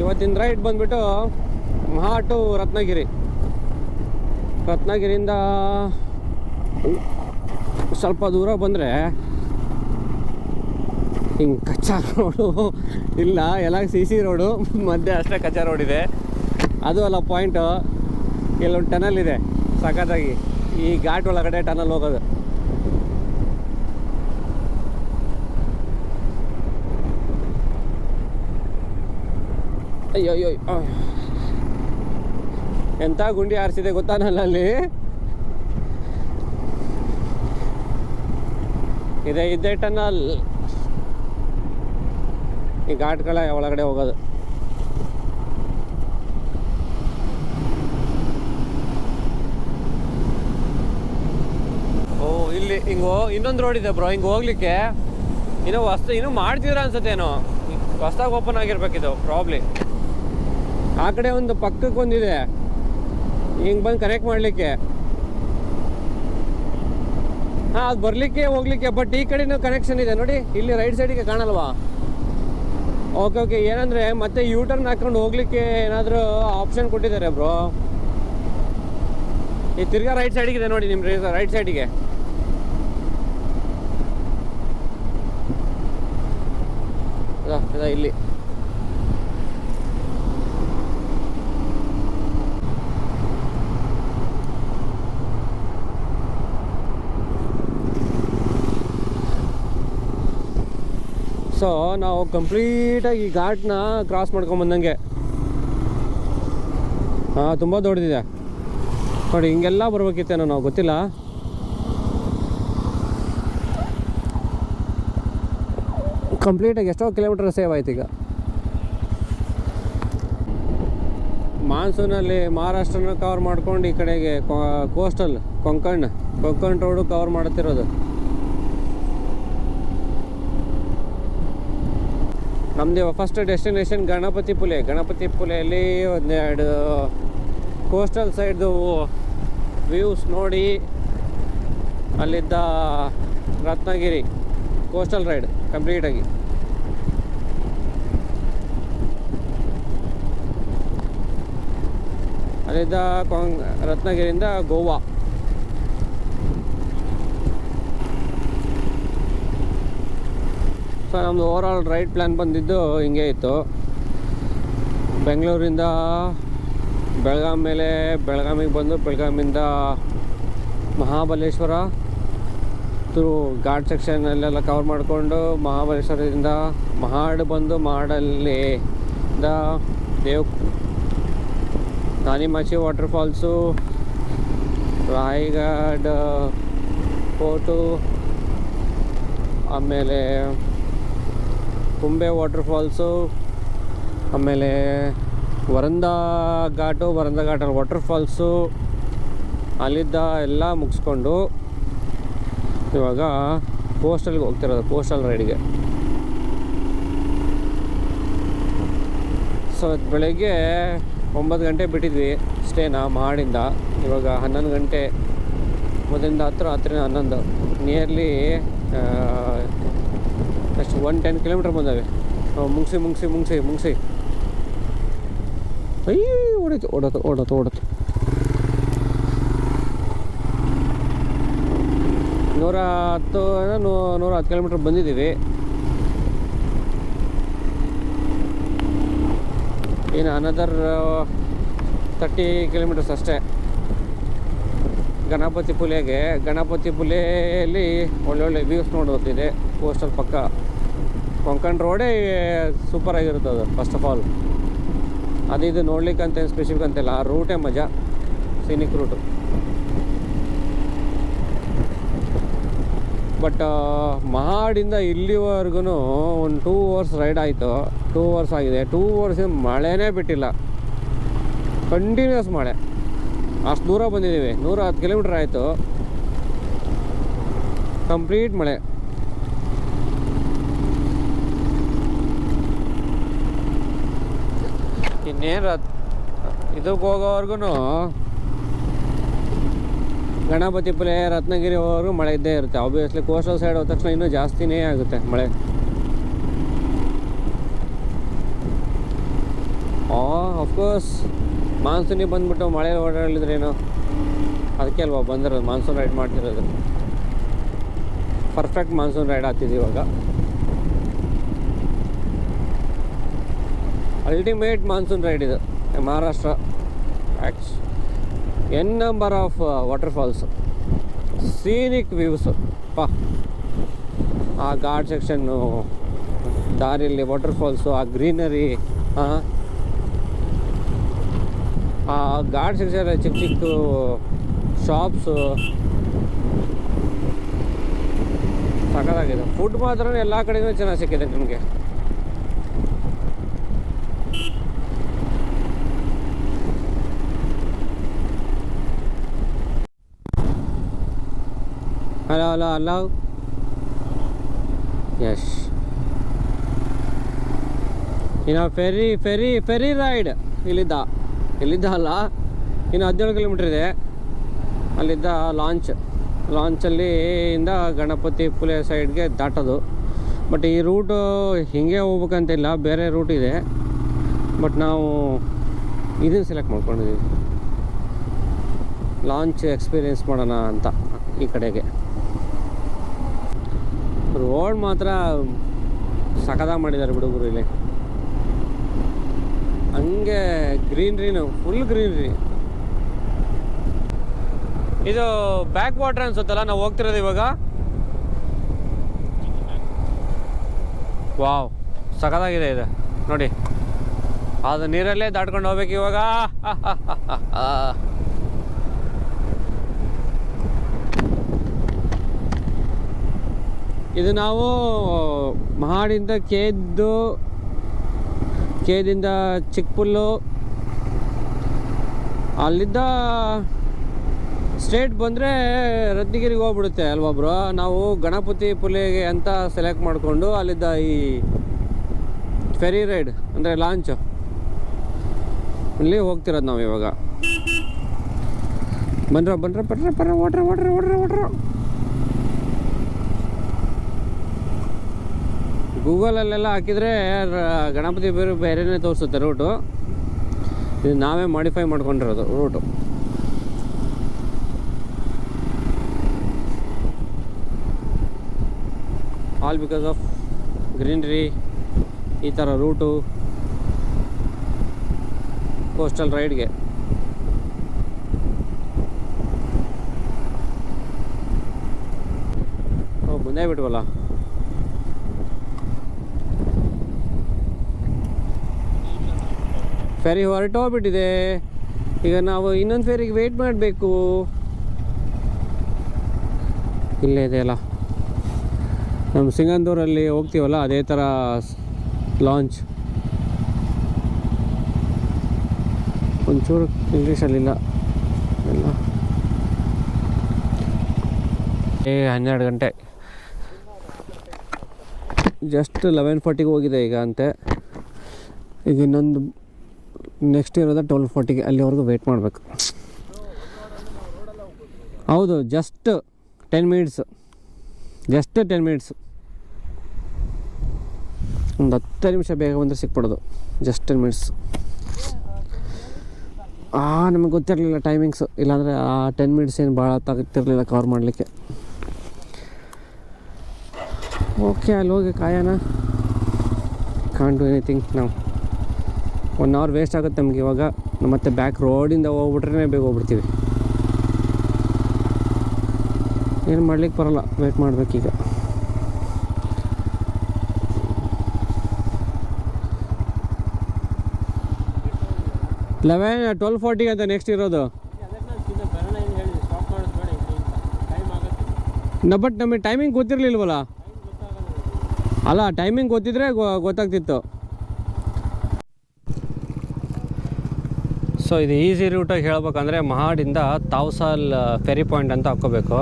ಇವತ್ತಿನ ರೈಡ್ ಬಂದ್ಬಿಟ್ಟು ಮಹಾ ಟು ರತ್ನಗಿರಿ. ರತ್ನಗಿರಿಯಿಂದ ಸ್ವಲ್ಪ ದೂರ ಬಂದರೆ ಹಿಂಗೆ ಕಚ್ಚಾ ರೋಡು ಇಲ್ಲ, ಎಲ್ಲ ಸಿ ರೋಡು, ಮಧ್ಯೆ ಅಷ್ಟೇ ಕಚ್ಚಾ ರೋಡ್ ಇದೆ. ಅದು ಅಲ್ಲ ಪಾಯಿಂಟು, ಇಲ್ಲೊಂದು ಟನಲ್ ಇದೆ ಸಖತ್ತಾಗಿ. ಈ ಘಾಟ್ ಒಳಗಡೆ ಟನಲ್ ಹೋಗೋದು. ಅಯ್ಯೋ ಅಯ್ಯೋ, ಎಂಥ ಗುಂಡಿ ಆರಿಸಿದೆ ಗೊತ್ತಾ ನನ್ನಲ್ಲಿ. ಇದೇ ಟನಲ್ ಈ ಘಾಟ್ಗಳ ಒಳಗಡೆ ಹೋಗೋದು. ಓ, ಇಲ್ಲಿ ಹಿಂಗೆ ಇನ್ನೊಂದು ರೋಡ್ ಇದೆ ಬ್ರೋ, ಹಿಂಗೆ ಹೋಗ್ಲಿಕ್ಕೆ. ಇನ್ನೂ ಮಾಡ್ತಿದ್ರ ಅನ್ಸುತ್ತೇನೋ, ಹೊಸ್ದಾಗಿ ಓಪನ್ ಆಗಿರ್ಬೇಕಿದು ಪ್ರಾಬ್ಲಿ. ಆ ಕಡೆ ಒಂದು ಪಕ್ಕಕ್ಕೆ ಒಂದಿದೆ ಹಿಂಗೆ ಬಂದು ಕನೆಕ್ಟ್ ಮಾಡಲಿಕ್ಕೆ. ಹಾಂ, ಅದು ಬರಲಿಕ್ಕೆ ಹೋಗ್ಲಿಕ್ಕೆ. ಬಟ್ ಈ ಕಡೆನೂ ಕನೆಕ್ಷನ್ ಇದೆ ನೋಡಿ, ಇಲ್ಲಿ ರೈಟ್ ಸೈಡಿಗೆ ಕಾಣಲ್ವಾ? ಓಕೆ ಓಕೆ, ಏನಂದರೆ ಮತ್ತೆ ಯೂ ಟರ್ನ್ ಹಾಕ್ಕೊಂಡು ಹೋಗ್ಲಿಕ್ಕೆ ಏನಾದರೂ ಆಪ್ಷನ್ ಕೊಟ್ಟಿದ್ದಾರೆ ಬ್ರೋ. ಈ ತಿರ್ಗಾ ರೈಟ್ ಸೈಡಿಗಿದೆ ನೋಡಿ, ನಿಮ್ಮ ರೈಟ್ ಸೈಡಿಗೆ. ಇಲ್ಲಿ ಸೊ ನಾವು ಕಂಪ್ಲೀಟಾಗಿ ಈ ಘಾಟ್ನ ಕ್ರಾಸ್ ಮಾಡ್ಕೊಂಬಂದಂಗೆ. ಹಾಂ, ತುಂಬ ದೊಡ್ಡದಿದೆ ನೋಡಿ. ಹಿಂಗೆಲ್ಲ ಬರ್ಬೇಕಿತ್ತೇನೋ, ನಾವು ಗೊತ್ತಿಲ್ಲ. ಕಂಪ್ಲೀಟಾಗಿ ಎಷ್ಟೋ ಕಿಲೋಮೀಟರ್ ಸೇವ್ ಆಯ್ತು ಈಗ. ಮಾನ್ಸೂನಲ್ಲಿ ಮಹಾರಾಷ್ಟ್ರನ ಕವರ್ ಮಾಡ್ಕೊಂಡು ಈ ಕಡೆಗೆ ಕೋಸ್ಟಲ್ ಕೊಂಕಣ್ ರೋಡು ಕವರ್ ಮಾಡುತ್ತಿರೋದು. ನಮ್ಮದು ಫಸ್ಟ್ ಡೆಸ್ಟಿನೇಷನ್ ಗಣಪತಿಪುಲೆಯಲ್ಲಿ ಒಂದೆರಡು ಕೋಸ್ಟಲ್ ಸೈಡ್ದು ವ್ಯೂಸ್ ನೋಡಿ ಅಲ್ಲಿದ್ದ ರತ್ನಗಿರಿ ಕೋಸ್ಟಲ್ ರೈಡ್ ಕಂಪ್ಲೀಟಾಗಿ. ಅಲ್ಲಿದ್ದ ರತ್ನಗಿರಿಯಿಂದ ಗೋವಾ. ಸೊ ನಮ್ಮದು ಓವರ್ ಆಲ್ ರೈಡ್ ಪ್ಲ್ಯಾನ್ ಬಂದಿದ್ದು ಹಿಂಗೆ ಇತ್ತು. ಬೆಂಗಳೂರಿಂದ ಬೆಳಗಾಂ ಮೇಲೆ ಬೆಳಗಾಮಿಗೆ ಬಂದು ಬೆಳಗಾಮಿಂದ ಮಹಾಬಲೇಶ್ವರ ಥ್ರೂ ಘಾಟ್ ಸೆಕ್ಷನಲ್ಲೆಲ್ಲ ಕವರ್ ಮಾಡಿಕೊಂಡು ಮಹಾಬಲೇಶ್ವರದಿಂದ ಮಹಾಡ್ ಬಂದು ಮಹಾಡಲ್ಲಿಂದ ನಾನಿಮಾಚಿ ವಾಟರ್ಫಾಲ್ಸು, ರಾಯಗಢ ಫೋರ್ಟು, ಆಮೇಲೆ ಕುಂಬೆ ವಾಟರ್ಫಾಲ್ಸು, ಆಮೇಲೆ ವರಂದಾ ಘಾಟಲ್ಲಿ ವಾಟರ್ಫಾಲ್ಸು, ಅಲ್ಲಿದ್ದ ಎಲ್ಲ ಮುಗಿಸ್ಕೊಂಡು ಇವಾಗ ಕೋಸ್ಟಲ್ಗೆ ಹೋಗ್ತಿರೋದು, ಕೋಸ್ಟಲ್ ರೈಡ್ಗೆ. ಸೊ ಬೆಳಗ್ಗೆ 9 ಗಂಟೆ ಬಿಟ್ಟಿದ್ವಿ ಸ್ಟೇನ ಮಾಡಿಂದ. ಇವಾಗ 11 ಗಂಟೆ, ಮೊದಲಿಂದ 10 ನಿಯರ್ಲಿ ಎಷ್ಟು 110 ಕಿಲೋಮೀಟ್ರ್ ಬಂದವೆ. ಮುಗಿಸಿ ಅಯ್ಯೋ ಓಡೋತು 110 ಕಿಲೋಮೀಟ್ರ್ ಬಂದಿದ್ದೀವಿ. ಇನ್ನು ಅನದರ್ 30 ಕಿಲೋಮೀಟರ್ಸ್ ಅಷ್ಟೇ ಗಣಪತಿಪುಲೆಯಲ್ಲಿ ಒಳ್ಳೊಳ್ಳೆ ವ್ಯೂಸ್ ನೋಡೋದಿದೆ. ಕೋಸ್ಟಲ್ ಪಕ್ಕ ಕೊಂಕಣ್ ರೋಡೇ ಸೂಪರಾಗಿರುತ್ತೆ ಅದು. ಫಸ್ಟ್ ಆಫ್ ಆಲ್ ಇದು ನೋಡ್ಲಿಕ್ಕಂತ ಸ್ಪೆಸಿಫಿಕ್ ಅಂತಿಲ್ಲ, ಆ ರೂಟೇ ಮಜಾ, ಸೀನಿಕ್ ರೂಟು. ಬಟ್ ಮಹಾಡಿಂದ ಇಲ್ಲಿವರೆಗೂ ಒಂದು 2 ಅವರ್ಸ್ ರೈಡ್ ಆಯಿತು. 2 ಅವರ್ಸ್ ಆಗಿದೆ. 2 ಅವರ್ಸ್ ಮಳೆನೇ ಬಿಟ್ಟಿಲ್ಲ, ಕಂಟಿನ್ಯೂಸ್ ಮಳೆ. ಅಷ್ಟು ದೂರ ಬಂದಿದ್ದೀವಿ, 110 ಕಿಲೋಮೀಟ್ರ್ ಆಯಿತು, ಕಂಪ್ಲೀಟ್ ಮಳೆ. ಇನ್ನೇನು ಇದಕ್ಕೆ ಹೋಗೋವರೆಗೂ ಗಣಪತಿಪುಲೆ ರತ್ನಗಿರಿ ಹೋಗೋರು ಮಳೆ ಇದ್ದೇ ಇರುತ್ತೆ. ಆಬ್ವಿಯಸ್ಲಿ ಕೋಸ್ಟಲ್ ಸೈಡ್ ಹೋದ ತಕ್ಷಣ ಇನ್ನೂ ಜಾಸ್ತಿನೇ ಆಗುತ್ತೆ ಮಳೆ. ಅಫ್ಕೋರ್ಸ್ ಮಾನ್ಸೂನಿಗೆ ಬಂದ್ಬಿಟ್ಟು ಮಳೆ ಓಡಾಡಿದ್ರೇನು, ಅದಕ್ಕೆ ಅಲ್ವಾ ಬಂದಿರೋದು, ಮಾನ್ಸೂನ್ ರೈಡ್ ಮಾಡ್ತಿರೋದು. ಪರ್ಫೆಕ್ಟ್ ಮಾನ್ಸೂನ್ ರೈಡ್ ಆಗ್ತಿದೆ ಇವಾಗ. ಅಲ್ಟಿಮೇಟ್ ಮಾನ್ಸೂನ್ ರೈಡ್ ಇದು Maharashtra. N number of waterfalls, scenic views. ಆ ಘಾಟ್ ಸೆಕ್ಷನ್ನು, ದಾರಿಯಲ್ಲಿ ವಾಟರ್ಫಾಲ್ಸು, ಆ ಗ್ರೀನರಿ, ಆ ಘಾಟ್ ಸೆಕ್ಷನ್ ಚಿಕ್ಕ ಚಿಕ್ಕ ಶಾಪ್ಸು ಸಖತ್ತಾಗಿದೆ. ಫುಡ್ ಮಾತ್ರ ಎಲ್ಲ ಕಡೆಗೂ ಚೆನ್ನಾಗಿ ಸಿಕ್ಕಿದೆ ನಿಮಗೆ. ಹಲೋ ಯಶ್. ಇನ್ನು ಫೆರಿ ರೈಡ್ ಇಲ್ಲಿದ್ದ ಅಲ್ಲ, ಇನ್ನು 17 ಕಿಲೋಮೀಟ್ರ್ ಇದೆ. ಅಲ್ಲಿದ್ದ ಲಾಂಚಲ್ಲಿ ಇಂದ ಗಣಪತಿ ಪುಲೆ ಸೈಡ್ಗೆ ದಾಟೋದು. ಬಟ್ ಈ ರೂಟು ಹಿಂಗೆ ಹೋಗ್ಬೇಕಂತಿಲ್ಲ, ಬೇರೆ ರೂಟ್ ಇದೆ. ಬಟ್ ನಾವು ಇದನ್ನು ಸೆಲೆಕ್ಟ್ ಮಾಡ್ಕೊಂಡಿದ್ದೀವಿ, ಲಾಂಚ್ ಎಕ್ಸ್ಪೀರಿಯೆನ್ಸ್ ಮಾಡೋಣ ಅಂತ. ಈ ಕಡೆಗೆ ರೋಡ್ ಮಾತ್ರ ಸಖತ್ತಾಗಿ ಮಾಡಿದ್ದಾರೆ ಹುಡುಗರು. ಇಲ್ಲಿ ಹಂಗೆ ಗ್ರೀನ್ರಿನು, ಫುಲ್ ಗ್ರೀನ್ರಿ. ಇದು ಬ್ಯಾಕ್ ವಾಟರ್ ಅನ್ಸುತ್ತಲ್ಲ ನಾವು ಹೋಗ್ತಿರೋದು ಇವಾಗ. ವಾವ್, ಸಖತ್ತಾಗಿದೆ ಇದು ನೋಡಿ. ಅದು ನೀರಲ್ಲೇ ದಾಟ್ಕೊಂಡು ಹೋಗ್ಬೇಕು ಇವಾಗ. ಇದು ನಾವು ಮಹಾಡಿಂದ ಕೇದಿಂದ ಚಿಕ್ಕಪುಲ್ಲು, ಅಲ್ಲಿದ್ದ ಸ್ಟ್ರೇಟ್ ಬಂದರೆ ರತ್ನಗಿರಿಗೆ ಹೋಗ್ಬಿಡುತ್ತೆ ಅಲ್ವಾ ಬ್ರೋ. ನಾವು ಗಣಪತಿ ಪುಲೆಗೆ ಅಂತ ಸೆಲೆಕ್ಟ್ ಮಾಡಿಕೊಂಡು ಅಲ್ಲಿದ್ದ ಈ ಫೆರಿ ರೈಡ್ ಅಂದರೆ ಲಾಂಚ್ ಅಲ್ಲಿ ಹೋಗ್ತಿರೋದು ನಾವು ಇವಾಗ. ಬನ್ರ ಓಡ್ರ. ಗೂಗಲಲ್ಲೆಲ್ಲ ಹಾಕಿದರೆ ಗಣಪತಿ ಬೇರೆನೇ ತೋರಿಸುತ್ತೆ ರೂಟು. ಇದು ನಾವೇ ಮಾಡಿಫೈ ಮಾಡ್ಕೊಂಡಿರೋದು route. All because of greenery. ಈ ಥರ ರೂಟು ಕೋಸ್ಟಲ್ ರೈಡ್ಗೆ. ಮುಂದೆ ಬಿಟ್ವಲ್ಲ. ಫೆರಿ ಹೊರಟೋಗ್ಬಿಟ್ಟಿದೆ. ಈಗ ನಾವು ಇನ್ನೊಂದು ಫೆರಿಗೆ ವೆಯ್ಟ್ ಮಾಡಬೇಕು. ಇಲ್ಲೇ ಇದೆಯಲ್ಲ, ನಮ್ಮ ಸಿಂಗಂದೂರಲ್ಲಿ ಹೋಗ್ತೀವಲ್ಲ ಅದೇ ಥರ ಲಾಂಚ್. ಒಂಚೂರು ಇಂಗ್ಲೀಷಲ್ಲಿಲ್ಲ ಎಲ್ಲ. 12 ಗಂಟೆ, ಜಸ್ಟ್ 11:40ಗೆ ಹೋಗಿದೆ ಈಗ ಅಂತೆ. ಈಗ ಇನ್ನೊಂದು ನೆಕ್ಸ್ಟ್ ಇರೋದ 12:40ಗೆ, ಅಲ್ಲಿವರೆಗೂ ವೆಯ್ಟ್ ಮಾಡಬೇಕು. ಹೌದು, ಜಸ್ಟ್ 10 ಮಿನಿಟ್ಸ್, ಒಂದು 10 ನಿಮಿಷ ಬೇಗ ಬಂದರೆ ಸಿಕ್ಬಿಡೋದು. Just 10 minutes. ನಮಗೆ ಗೊತ್ತಿರಲಿಲ್ಲ ಟೈಮಿಂಗ್ಸು, ಇಲ್ಲಾಂದರೆ ಆ 10 ಮಿನಿಟ್ಸ್ ಏನು ಭಾಳ ತಾಗುತ್ತಿರಲಿಲ್ಲ ಕವರ್ ಮಾಡಲಿಕ್ಕೆ. ಓಕೆ, ಅಲ್ಲಿ ಹೋಗಿ ಕಾಯೋಣ. ಕಾಂಟ್ ಡೂ ಎನಿಥಿಂಗ್ ನಾವು. 1 ಅವರ್ ವೇಸ್ಟ್ ಆಗುತ್ತೆ ನಮ್ಗೆ ಇವಾಗ. ಮತ್ತು ಬ್ಯಾಕ್ ರೋಡಿಂದ ಹೋಗ್ಬಿಟ್ರೆ ಬೇಗ ಹೋಗ್ಬಿಡ್ತೀವಿ. ಏನು ಮಾಡ್ಲಿಕ್ಕೆ ಬರೋಲ್ಲ, ವೇಟ್ ಮಾಡಬೇಕೀಗ. ಲೆವೆನ್ 12:40 ಅಂತ ನೆಕ್ಸ್ಟ್ ಇರೋದು. ಬಟ್ ನಮಗೆ ಟೈಮಿಂಗ್ ಗೊತ್ತಿರಲಿಲ್ವಲ್ಲ. ಅಲ್ಲ, ಟೈಮಿಂಗ್ ಗೊತ್ತಿದ್ರೆ ಗೊತ್ತಾಗ್ತಿತ್ತು. ಸೊ ಇದು ಈಸಿ ರೂಟಾಗಿ ಹೇಳ್ಬೇಕಂದ್ರೆ ಮಹಾಡಿಂದ ತಾವ್ಸಾಲ್ ಫೆರಿ ಪಾಯಿಂಟ್ ಅಂತ ಹಾಕ್ಕೋಬೇಕು.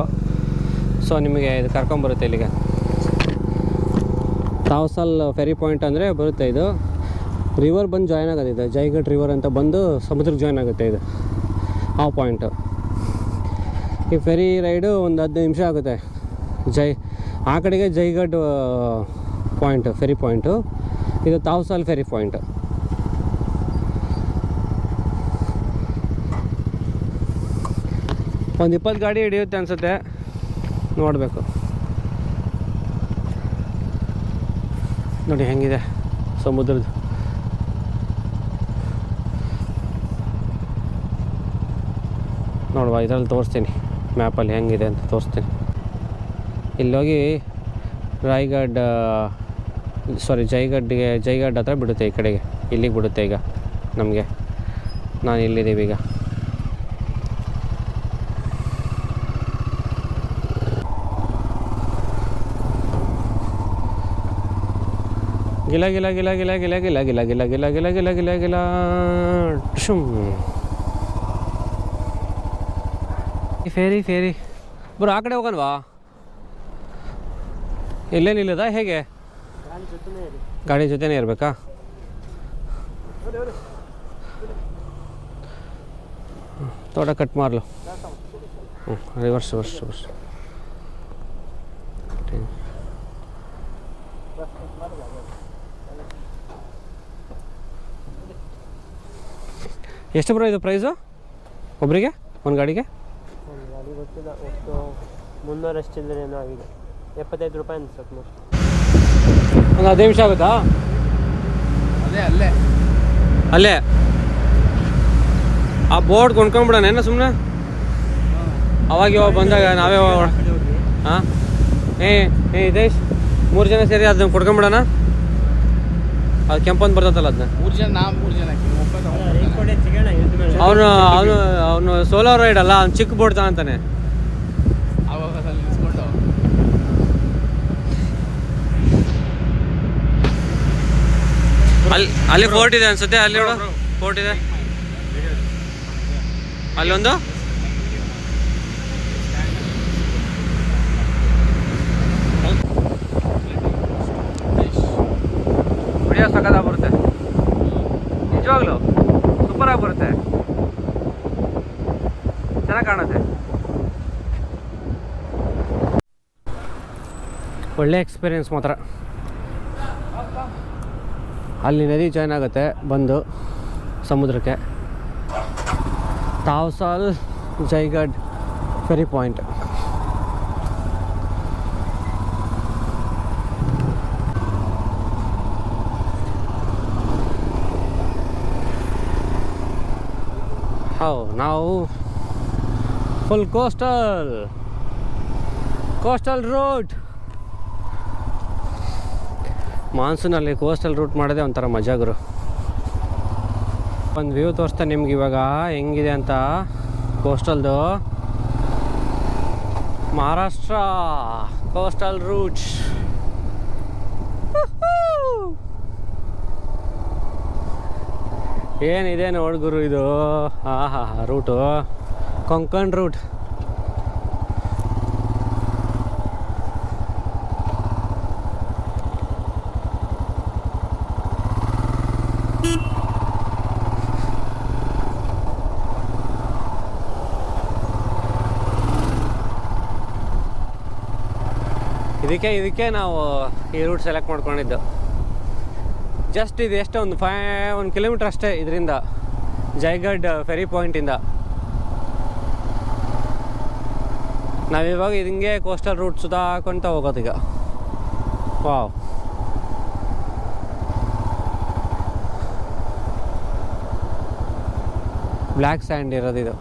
ಸೊ ನಿಮಗೆ ಇದು ಕರ್ಕೊಂಬರುತ್ತೆ ಇಲ್ಲಿಗೆ. ತಾವ್ಸಾಲ್ ಫೆರಿ ಪಾಯಿಂಟ್ ಅಂದರೆ ಬರುತ್ತೆ. ಇದು ರಿವರ್ ಬಂದು ಜಾಯ್ನ್ ಆಗೋದಿದೆ, ಜೈಘಟ್ ರಿವರ್ ಅಂತ ಬಂದು ಸಮುದ್ರಕ್ಕೆ ಜಾಯ್ನ್ ಆಗುತ್ತೆ ಇದು, ಆ ಪಾಯಿಂಟು. ಈ ಫೆರಿ ರೈಡು ಒಂದು 15 ನಿಮಿಷ ಆಗುತ್ತೆ. ಆ ಕಡೆಗೆ ಜೈಘಟ್ ಪಾಯಿಂಟ್, ಫೆರಿ ಪಾಯಿಂಟು. ಇದು ತಾವ್ಸಾಲ್ ಫೆರಿ ಪಾಯಿಂಟ್. ಒಂದು 20 ಗಾಡಿ ಹಿಡಿಯುತ್ತೆ ಅನಿಸುತ್ತೆ, ನೋಡಬೇಕು. ನೋಡಿ ಹೆಂಗಿದೆ ಸಮುದ್ರದ್ದು. ನೋಡುವ, ಇದರಲ್ಲಿ ತೋರಿಸ್ತೀನಿ, ಮ್ಯಾಪಲ್ಲಿ ಹೆಂಗಿದೆ ಅಂತ ತೋರಿಸ್ತೀನಿ. ಇಲ್ಲೋಗಿ ಜೈಗಡ್ ಹತ್ರ ಬಿಡುತ್ತೆ, ಈ ಕಡೆಗೆ ಇಲ್ಲಿಗೆ ಬಿಡುತ್ತೆ ಈಗ ನಮಗೆ. ನಾನು ಇಲ್ಲಿದ್ದೀವಿ ಈಗ. ಗಿಲ ಗಿಲ ಗಿಲ ಗಿಲ ಗಿಲ ಗಿಲ ಗಿಲ ಗಿಲ ಗಿಲ ಗಿಲ ಗಿಲ ಗಿಲ ಗಿಲ ಶುಮ್. ಫೇರಿ ಬರೋ ಆ ಕಡೆ ಹೋಗೋಣವಾ? ಇಲ್ಲೇನಿಲ್ಲದ ಹೇಗೆ? ಗಾಡಿ ಜೊತೆನೇ ಇರಬೇಕಾ? ತೋಟ ಕಟ್ ಮಾರ್ಲು. ರಿವರ್ಸ್. ಎಷ್ಟು ಬರೋ ಇದು ಪ್ರೈಸು ಒಬ್ಬರಿಗೆ ಒಂದು ಗಾಡಿಗೆ? ಒಂದು ಗಾಡಿ ಗೊತ್ತಿಲ್ಲ, ಒಟ್ಟು 300 ಅಷ್ಟಿದ್ರೆ ಏನೋ ಆಗಿದೆ. 75 ರೂಪಾಯಿ ಅನ್ಸುತ್ತೆ ಮೋಸ್ಟ್. ಒಂದು 15 ನಿಮಿಷ ಆಗುತ್ತಾ? ಅಲ್ಲೇ ಆ ಬೋರ್ಡ್ ಕೊಂಡ್ಕೊಂಡ್ಬಿಡೋಣ ಸುಮ್ಮನೆ. ಅವಾಗ ಇವಾಗ ಬಂದಾಗ ನಾವೇ ಹಾಂ ಇದೇಶ್ 3 ಜನ ಸೇರಿ ಅದನ್ನ ಕೊಡ್ಕೊಂಬಿಡೋಣ. ಅದು ಕೆಂಪೊಂದು ಬರ್ತದಲ್ಲ ಅದನ್ನ 3 ಜನ, 3 ಜನ ಅವನು ಸೋಲೋ ರೈಡ್ ಅಲ್ಲ, ಅವ್ನು ಚಿಕ್ಕ ಬೋರ್ಡ್ ತಗೊಂತಾನೆ. ಅಲ್ಲಿ ಫೋರ್ಟ್ ಇದೆ ಅನ್ಸುತ್ತೆ, ಅಲ್ಲಿ ಫೋರ್ಟ್ ಇದೆ ಅಲ್ಲೊಂದು. ವಿಡಿಯೋ ಸಕ್ಕತ್ತಾಗಿ ಬರುತ್ತೆ, ನಿಜವಾಗ್ಲೂ ಸೂಪರಾಗಿ ಬರುತ್ತೆ, ಚೆನ್ನಾಗಿ ಕಾಣುತ್ತೆ. ಒಳ್ಳೆ ಎಕ್ಸ್ಪೀರಿಯೆನ್ಸ್ ಮಾತ್ರ. ಅಲ್ಲಿ ನದಿ ಜಾಯ್ನ್ ಆಗುತ್ತೆ ಬಂದು ಸಮುದ್ರಕ್ಕೆ. Tavsal Jaigad ferry point. ನಾವು ಫುಲ್ ಕೋಸ್ಟಲ್ ರೂಟ್. ಮಾನ್ಸೂನಲ್ಲಿ ಕೋಸ್ಟಲ್ ರೂಟ್ ಮಾಡೋದೇ ಒಂಥರ ಮಜಾಗರು. ಒಂದು ವ್ಯೂ ತೋರಿಸ್ತಾ ನಿಮ್ಗೆ ಇವಾಗ ಹೆಂಗಿದೆ ಅಂತ. ಕೋಸ್ಟಲ್ದು ಮಹಾರಾಷ್ಟ್ರ ಕೋಸ್ಟಲ್ ರೂಟ್. ಏನಿದೆ ನೋಡ್ಗುರು ಇದು. Route Konkan route. ಇದಕ್ಕೆ ನಾವು ಈ ರೂಟ್ ಸೆಲೆಕ್ಟ್ ಮಾಡ್ಕೊಂಡಿದ್ದು. ಜಸ್ಟ್ ಇದು ಎಷ್ಟು ಒಂದು 1 ಕಿಲೋಮೀಟ್ರ್ ಅಷ್ಟೇ ಇದರಿಂದ, ಜೈಗಡ್ ಫೆರಿ ಪಾಯಿಂಟಿಂದ. ನಾವಿವಾಗ ಹಿಂಗೆ ಕೋಸ್ಟಲ್ ರೂಟ್ ಸುತ್ತಾಕೊಂತ ಹೋಗೋದೀಗ. Wow, black sand ಇರೋದಿದು.